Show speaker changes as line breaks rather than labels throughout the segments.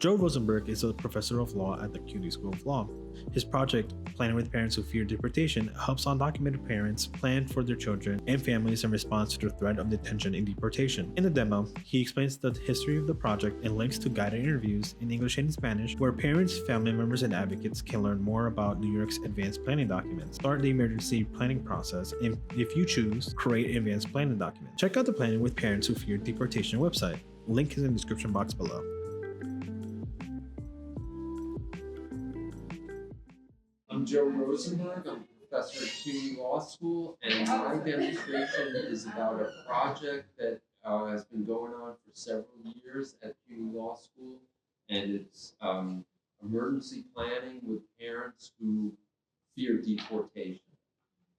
Joe Rosenberg is a professor of law at the CUNY School of Law. His project, Planning with Parents Who Fear Deportation, helps undocumented parents plan for their children and families in response to the threat of detention and deportation. In the demo, he explains the history of the project and links to guided interviews in English and Spanish where parents, family members, and advocates can learn more about New York's advanced planning documents. Start the emergency planning process, and if you choose, create an advanced planning document. Check out the Planning with Parents Who Fear Deportation website. Link is in the description box below.
I'm Joe Rosenberg. I'm a professor at CUNY Law School, and my demonstration is about a project that has been going on for several years at CUNY Law School, and it's emergency planning with parents who fear deportation.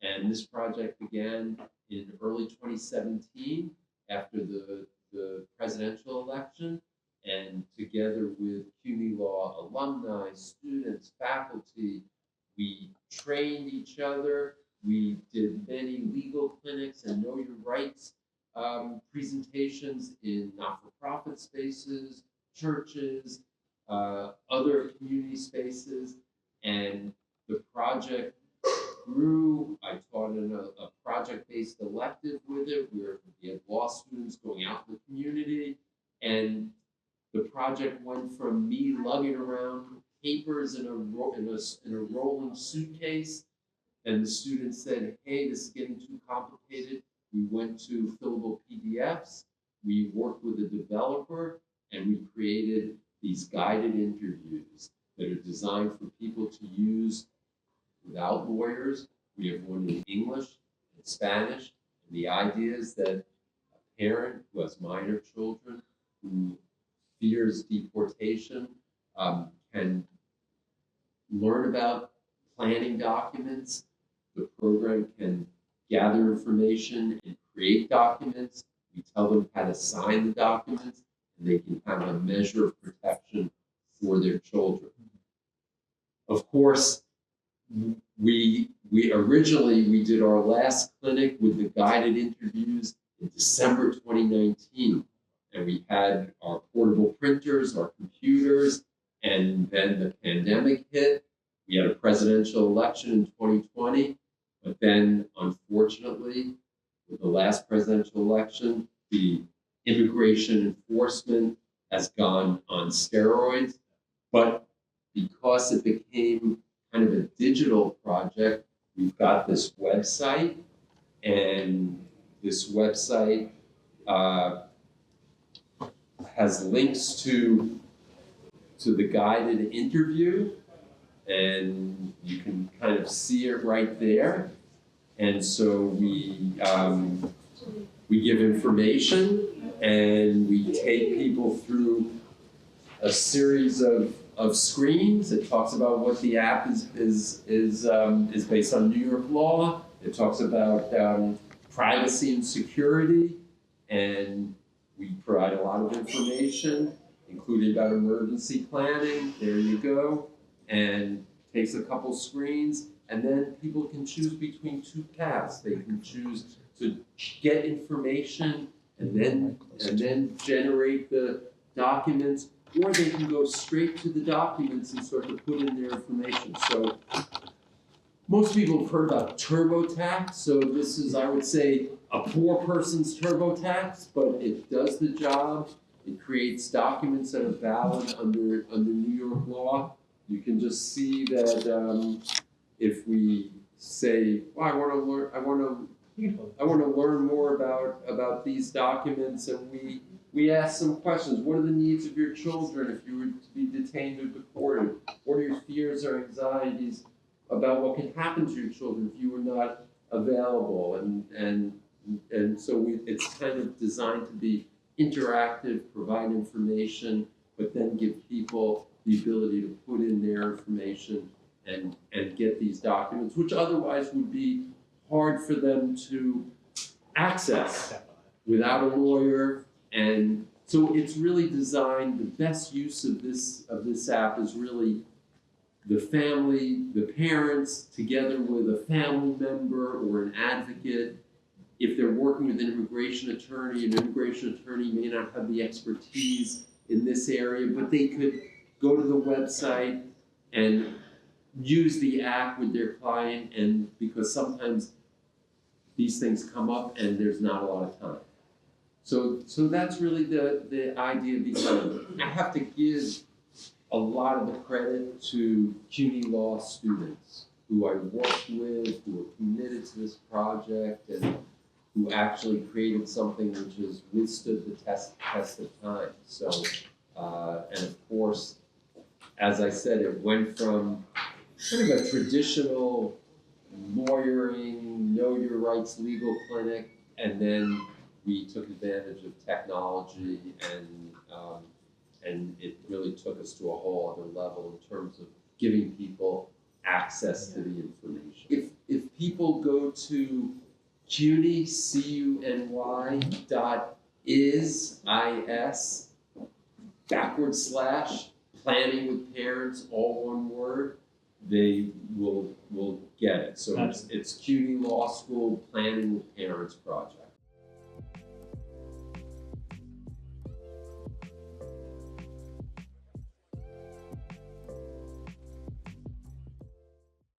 And this project began in early 2017 after the presidential election, and together with CUNY Law alumni, students, faculty, we trained each other. We did many legal clinics and know your rights presentations in not-for-profit spaces, churches, other community spaces, and the project grew. I taught in a project-based elective with it where we had law students going out to the community, and the project went from me lugging around papers in a rolling suitcase, and the students said, "Hey, this is getting too complicated." We went to fillable PDFs. We worked with a developer, and we created these guided interviews that are designed for people to use without lawyers. We have one in English and Spanish, and the idea is that a parent who has minor children who fears deportation can learn about planning documents. The program can gather information and create documents. We tell them how to sign the documents, and they can have a measure of protection for their children. Of course, we originally did our last clinic with the guided interviews in December 2019, and we had our portable printers, our computers, and then the pandemic hit. We had a presidential election in 2020, but then unfortunately, with the last presidential election, the immigration enforcement has gone on steroids. But because it became kind of a digital project, we've got this website, and this website has links to the guided interview, and you can kind of see it right there. And so we give information, and we take people through a series of screens. It talks about what the app is based on New York law. It talks about privacy and security, and we provide a lot of information, including about emergency planning. There you go. And takes a couple screens, and then people can choose between two paths. They can choose to get information and then generate the documents, or they can go straight to the documents and start to put in their information. So most people have heard about TurboTax. So this is, I would say, a poor person's TurboTax, but it does the job. It creates documents that are valid under New York law. You can just see that if we say, well, I want to learn more about these documents, and we ask some questions. What are the needs of your children if you were to be detained or deported? What are your fears or anxieties about what can happen to your children if you were not available? And so it's kind of designed to be interactive, provide information, but then give people the ability to put in their information and get these documents, which otherwise would be hard for them to access without a lawyer. And so it's really designed, the best use of this app is really the family, the parents, together with a family member or an advocate. If they're working with an immigration attorney may not have the expertise in this area, but they could go to the website and use the app with their client, and because sometimes these things come up and there's not a lot of time. So that's really the idea behind it. I have to give a lot of the credit to CUNY Law students who I worked with, who are committed to this project, and who actually created something which has withstood the test of time. So, and of course, as I said, it went from kind of a traditional lawyering, know your rights legal clinic, and then we took advantage of technology, and it really took us to a whole other level in terms of giving people access to the information. If people go to CUNY, CUNY .is /planning with parents, all one word, they will get it. So it's CUNY Law School Planning with Parents project.